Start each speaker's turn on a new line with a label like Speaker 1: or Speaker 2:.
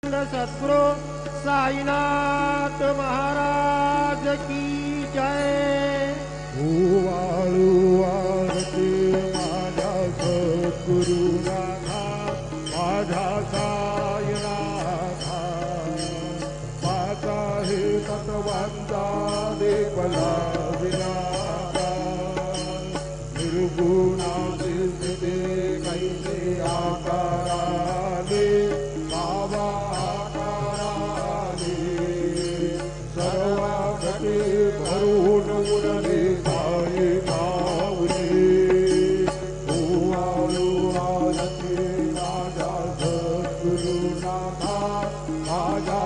Speaker 1: सद्गुरु साईनाथ महाराज की जय।
Speaker 2: वाळू आरती माझ्या सद्गुरुनाथा, माझ्या साईनाथा, माझा हे तत्वांचा देवला विनाथा, निर्गुणातील ते कैसे आकाराने बाबा आकाराने सर्वागती भरून उरले साई नावले। ओवाळू आरती माझ्या सद्गुरुनाथा, माझ्या